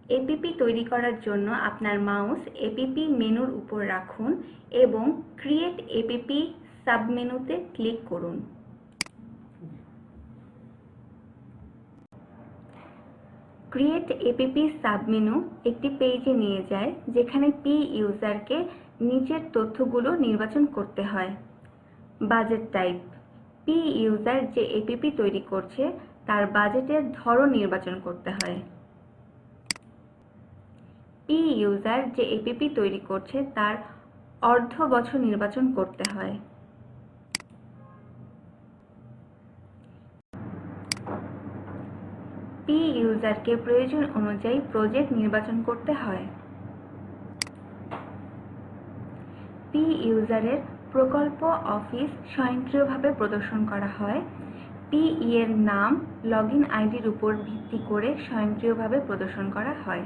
APP তৈরি করার জন্য আপনার মাউস এপিপি মেনুর উপর রাখুন এবং ক্রিয়েট এপিপি সাবমেনুতে ক্লিক করুন। ক্রিয়েট এপিপি সাবমেনু একটি পেজে নিয়ে যায় যেখানে পি ইউজারকে নিচের তথ্যগুলো নির্বাচন করতে হয়। বাজেট টাইপ, পি ইউজার যে এপিপি তৈরি করছে তার বাজেটের ধরন নির্বাচন করতে হয়। পি ইউজার যে এপিপি তৈরি করছে তার অর্ধ বছর নির্বাচন করতে হয়। পি ইউজারকে প্রয়োজন অনুযায়ী প্রজেক্ট নির্বাচন করতে হয়। পি ইউজারের প্রকল্প অফিস স্বয়ংক্রিয়ভাবে প্রদর্শন করা হয়। পিই এর নাম লগইন আইডির উপর ভিত্তি করে স্বয়ংক্রিয়ভাবে প্রদর্শন করা হয়।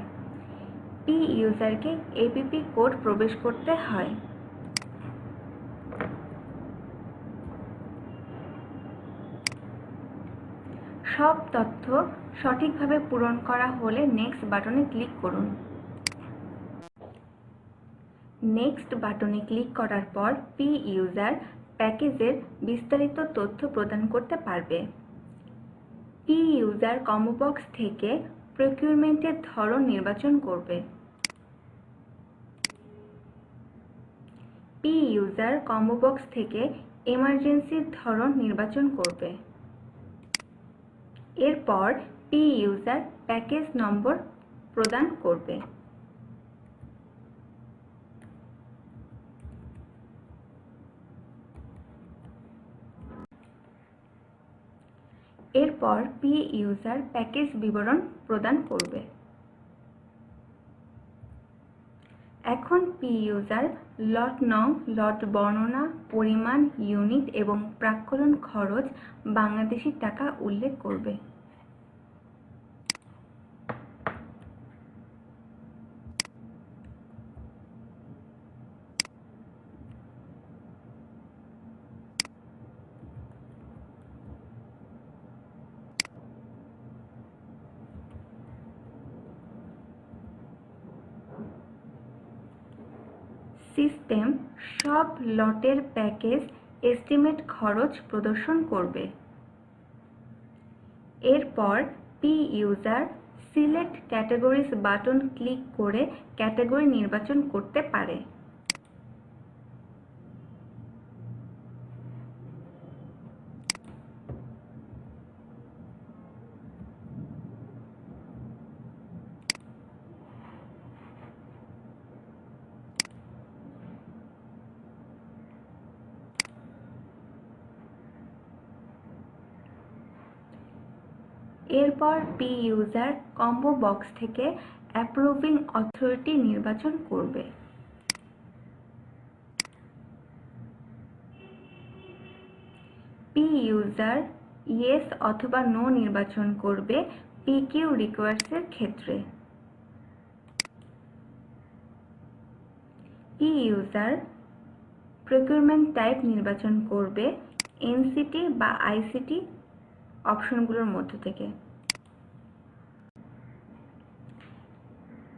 পি ইউজারকে এপিপি কোড প্রবেশ করতে হয়। সব তথ্য সঠিকভাবে পূরণ করা হলে নেক্সট বাটনে ক্লিক করুন। নেক্সট বাটনে ক্লিক করার পর পি ইউজার প্যাকেজের বিস্তারিত তথ্য প্রদান করতে পারবে। পি ইউজার কম্বো বক্স থেকে প্রকিউরমেন্টের ধরন নির্বাচন করবে। পি ইউজার কম্বো বক্স থেকে এমার্জেন্সির ধরন নির্বাচন করবে। এরপর পি ইউজার প্যাকেজ নম্বর প্রদান করবে। এরপর পি ইউজার প্যাকেজ বিবরণ প্রদান করবে। এখন পি ইউজার লট নং, লট বর্ণনা, পরিমাণ, ইউনিট এবং প্রাক্কলন খরচ বাংলাদেশি টাকা উল্লেখ করবে। সিস্টেম সব লটের প্যাকেজ এস্টিমেট খরচ প্রদর্শন করবে। এরপর পি user select categories button click করে ক্যাটাগরি নির্বাচন করতে পারে। এরপর পি ইউজার কম্বো বক্স থেকে অ্যাপ্রুভিং অথরিটি নির্বাচন করবে। পি ইউজার ইয়েস অথবা নো নির্বাচন করবে পিকিউ রিকোয়ার্ডসের ক্ষেত্রে। পি ইউজার প্রকিউরমেন্ট টাইপ নির্বাচন করবে এনসিটি বা আইসিটি অপশনগুলোর মধ্য থেকে।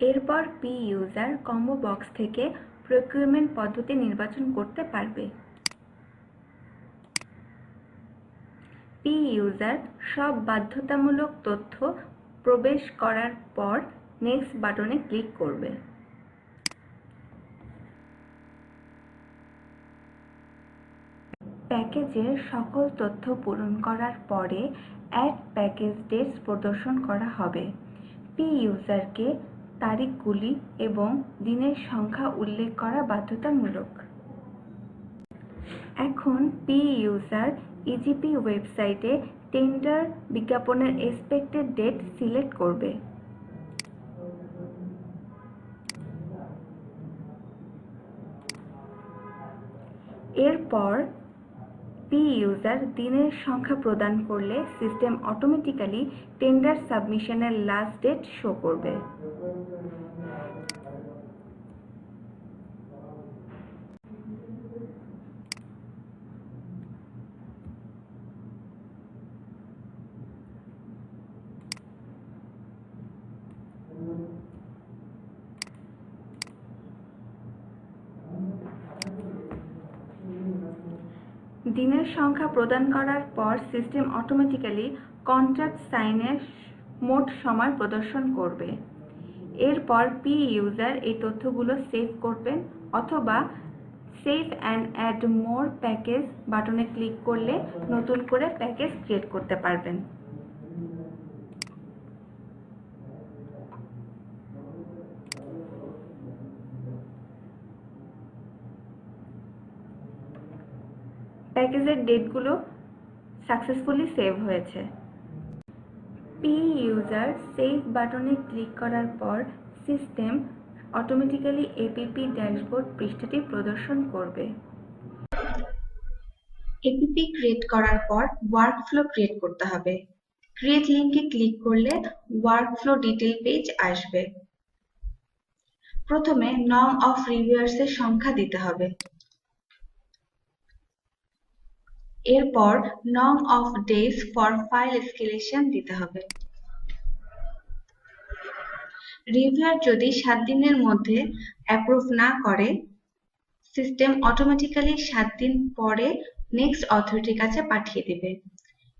এরপর পি ইউজার কম্বো বক্স থেকে প্রকিউরমেন্ট পদ্ধতি নির্বাচন করতে পারবে। পি ইউজার সব বাধ্যতামূলক তথ্য প্রবেশ করার পর নেক্সট বাটনে ক্লিক করবে। প্যাকেজের সকল তথ্য পূরণ করার পরে অ্যাড প্যাকেজ ডেটস প্রদর্শন করা হবে। পি ইউজারকে তারিখগুলি এবং দিনের সংখ্যা উল্লেখ করা বাধ্যতামূলক। এখন পি ইউজার ইজিপি ওয়েবসাইটে টেন্ডার বিজ্ঞাপনের এক্সপেক্টেড ডেট সিলেক্ট করবে। এরপর পি ইউজার দিনের সংখ্যা প্রদান করলে সিস্টেম অটোমেটিক্যালি টেন্ডার সাবমিশনের লাস্ট ডেট শো করবে। দিনের সংখ্যা প্রদান করার পর সিস্টেম অটোমেটিক্যালি কন্ট্রাক্ট সাইনের মোট সময় প্রদর্শন করবে। এরপর পি ইউজার এই তথ্যগুলো সেভ করবেন অথবা save and add more package বাটনে ক্লিক করলে নতুন করে প্যাকেজ ক্রিয়েট করতে পারবেন। প্যাকেজের ডেটগুলো সাকসেসফুলি সেভ হয়েছে। পি ইউজার সেভ বাটনে ক্লিক করার পর সিস্টেম অটোমেটিক্যালি এপিপি ড্যাশবোর্ড পৃষ্ঠাটি প্রদর্শন করবে। এপিপি ক্রিয়েট করার পর ওয়ার্কফ্লো ক্রিয়েট করতে হবে। ক্রিয়েট লিঙ্কে ক্লিক করলে ওয়ার্কফ্লো ডিটেইল পেজ আসবে। প্রথমে নং অফ রিভিউয়ার্স এর সংখ্যা দিতে হবে। এরপর নং of days for file escalation দিতে হবে। রিভিউয়ার যদি 7 দিনের মধ্যে অ্যাপ্রুভ না করে, সিস্টেম অটোমেটিক্যালি 7 দিন পরে নেক্সট অথরিটির কাছে পাঠিয়ে দিবে।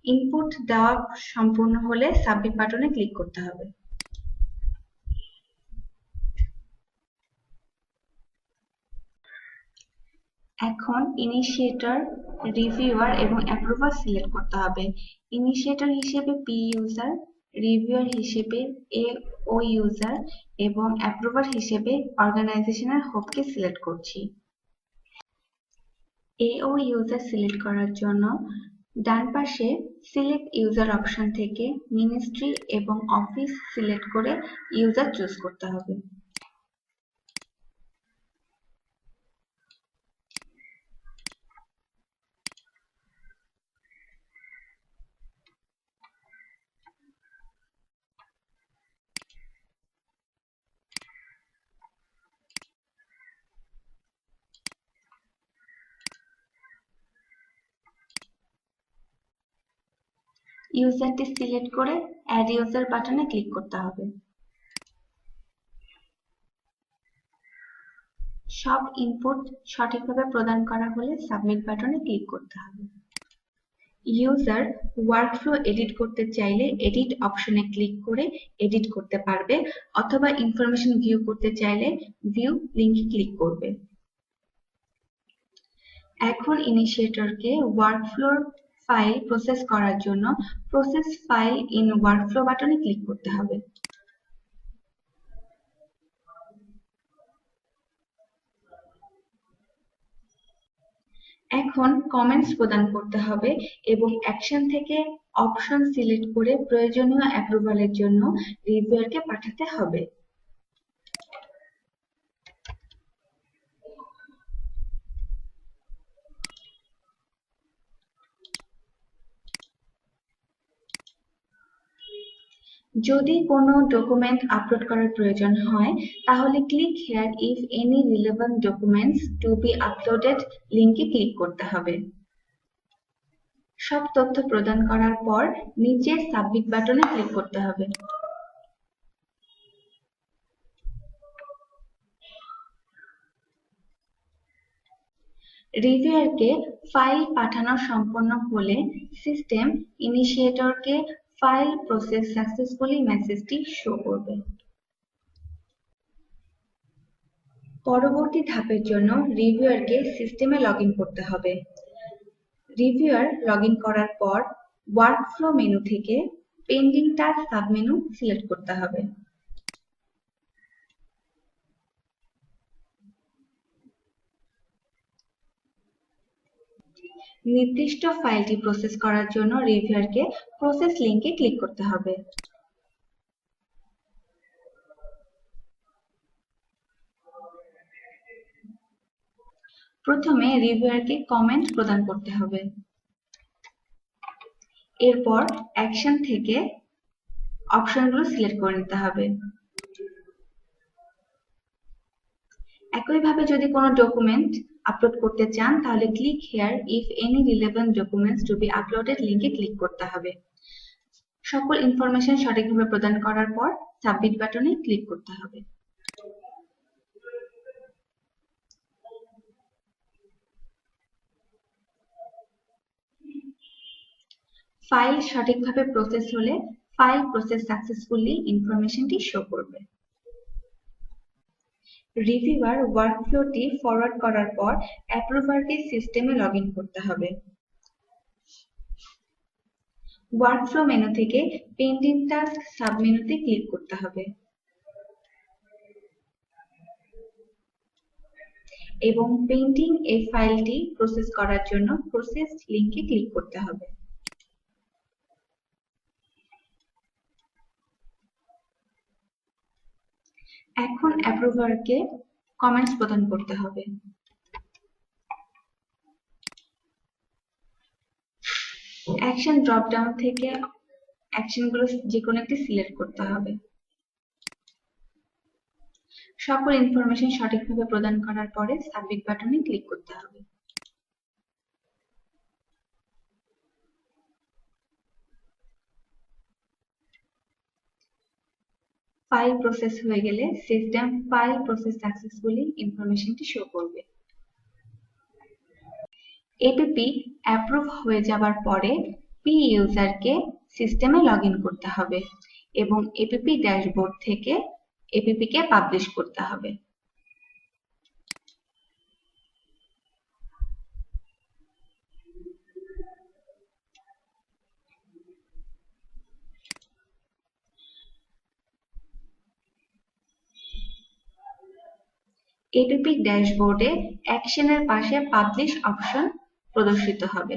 ইনপুট দেওয়া সম্পূর্ণ হলে সাবমিট বাটনে ক্লিক করতে হবে। এখন ইনিশিয়েটর, রিভিউয়ার এবং অ্যাপ্রুভার সিলেক্ট করতে হবে। ইনিশিয়েটর হিসেবে পি ইউজার, রিভিউয়ার হিসেবে এও ইউজার এবং অ্যাপ্রুভার হিসেবে অর্গানাইজেশনের হোপকে সিলেক্ট করছি। এও ইউজার সিলেক্ট করার জন্য ডান পাশে সিলেক্ট ইউজার অপশন থেকে মিনিস্ট্রি এবং অফিস সিলেক্ট করে ইউজার চুজ করতে হবে। ইউজারটি সিলেক্ট করে অ্যাড ইউজার বাটনে ক্লিক করতে হবে। সব ইনপুট সঠিকভাবে প্রদান করা হলে সাবমিট বাটনে ক্লিক করতে হবে। ইউজার ওয়ার্কফ্লো এডিট করতে চাইলে এডিট অপশনে ক্লিক করে এডিট করতে পারবে অথবা ইনফরমেশন ভিউ করতে চাইলে ভিউ লিংকে ক্লিক করবে। এখন ইনিশিয়েটরকে ওয়ার্কফ্লোর ফাইল প্রসেস করার জন্য প্রসেস ফাইল ইন ওয়ার্কফ্লো বাটনে ক্লিক করতে হবে। এখন কমেন্টস প্রদান করতে হবে এবং অ্যাকশন থেকে অপশন সিলেক্ট করে প্রয়োজনীয় অ্যাপ্রুভালের জন্য রিভিউয়ারকে পাঠাতে হবে। যদি কোনো ডকুমেন্ট আপলোড করার প্রয়োজন হয় তাহলে click here if any relevant documents two be uploaded লিংকে ক্লিক করতে হবে। সব তথ্য প্রদান করার পর নিচে সাবমিট বাটনে ক্লিক করতে হবে। রিভিউয়ারকে ফাইল পাঠানো সম্পন্ন হলে সিস্টেম ইনিশিয়েটরকে ফাইল প্রসেস সাকসেসফুলি মেসেজটি শো করবে। পরবর্তী ধাপের জন্য রিভিউয়ারকে সিস্টেমে লগইন করতে হবে। রিভিউয়ার লগইন করার পর ওয়ার্কফ্লো মেনু থেকে পেন্ডিং টাস্ক সাবমেনু সিলেক্ট করতে হবে। নির্দিষ্ট ফাইলটি প্রসেস করার জন্য রিভিউয়ারকে প্রসেস লিংকে ক্লিক করতে হবে। প্রথমে রিভিউয়ারকে কমেন্ট প্রদান করতে হবে। এরপর অ্যাকশন থেকে অপশনগুলো সিলেক্ট করে নিতে হবে। একইভাবে যদি কোনো ডকুমেন্ট আপলোড করতে চান তাহলে click here if any relevant documents two be uploaded লিংকে ক্লিক করতে হবে। সকল ইনফরমেশন সঠিকভাবে প্রদান করার পর সাবমিট বাটনে ক্লিক করতে হবে। ফাইল সঠিকভাবে প্রসেস হলে ফাইল প্রসেস সাকসেসফুলি ইনফরমেশনটি শো করবে। রিভিউয়ার ওয়ার্কফ্লোটি ফরওয়ার্ড করার পর অ্যাপ্রুভারকে সিস্টেমে লগ ইন করতে হবে। ওয়ার্কফ্লো মেনু থেকে পেন্ডিং টাস্ক সাবমেনুতে ক্লিক করতে হবে এবং পেন্ডিং এই ফাইলটি প্রসেস করার জন্য প্রসেস লিংকে ক্লিক করতে হবে। এখন অ্যাপ্রুভারকে কমেন্টস প্রদান করতে হবে। অ্যাকশন ড্রপ ডাউন থেকে অ্যাকশনগুলো যে কোনো একটি সিলেক্ট করতে হবে। সকল ইনফরমেশন সঠিকভাবে প্রদান করার পরে সাবমিট বাটনে ক্লিক করতে হবে। ফাইল প্রসেস হয়ে গেলে সিস্টেম ফাইল প্রসেস সাকসেসফুলি ইনফরমেশনটি শো করবে। এপিপি অ্যাপ্রুভ হয়ে যাবার পরে পি ইউজারকে সিস্টেমে লগ ইন করতে হবে এবং এপিপি ড্যাশবোর্ড থেকে এপিপি কে পাবলিশ করতে হবে। এপিপি ড্যাশবোর্ডে অ্যাকশনের পাশে পাবলিশ অপশন প্রদর্শিত হবে।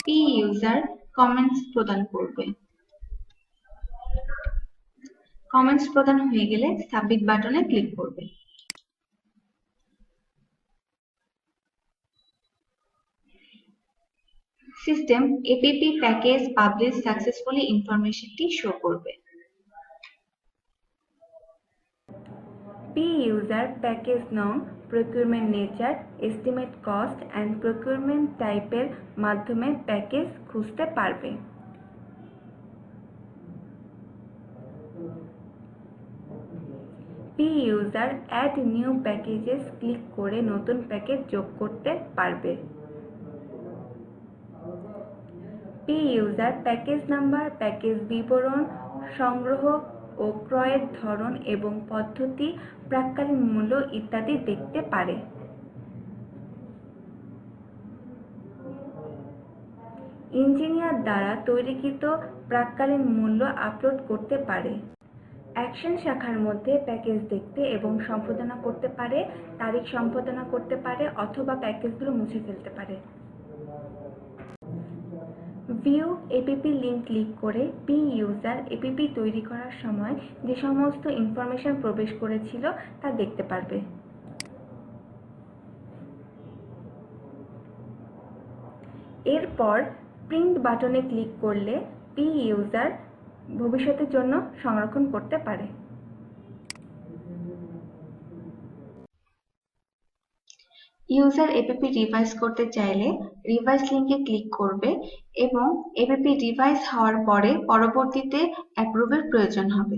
পি ইউজার কমেন্টস প্রদান করবে। কমেন্টস প্রদান হয়ে গেলে সাবমিট বাটনে ক্লিক করবে। System APP package publish successfully ইনফরমেশনটি শো করবে। পি ইউজার প্যাকেজ নং, procurement nature, estimate cost and procurement টাইপের মাধ্যমে প্যাকেজ খুঁজতে পারবে। P user add new packages click করে নতুন প্যাকেজ যোগ করতে পারবে। P user package number, package বিবরণ, সংগ্রহ ও ক্রয়ের ধরন এবং পদ্ধতি, প্রাক্কালীন মূল্য ইত্যাদি দেখতে পারে। ইঞ্জিনিয়ার দ্বারা তৈরিকৃত প্রাক্কালীন মূল্য আপলোড করতে পারে। অ্যাকশন শাখার মধ্যে প্যাকেজ দেখতে এবং সম্পাদনা করতে পারে, তারিখ সম্পাদনা করতে পারে অথবা প্যাকেজগুলো মুছে ফেলতে পারে। ভিউ এপিপি লিঙ্ক ক্লিক করে পি ইউজার এপিপি তৈরি করার সময় যে সমস্ত ইনফরমেশন প্রবেশ করেছিল তা দেখতে পারবে। এরপর প্রিন্ট বাটনে ক্লিক করলে পি ইউজার ভবিষ্যতের জন্য সংরক্ষণ করতে পারে। ইউজার এপিপি রিভাইজ করতে চাইলে রিভাইজ লিংকে ক্লিক করবে এবং এপিপি রিভাইজ হওয়ার পরে পরবর্তীতে অ্যাপ্রুভের প্রয়োজন হবে।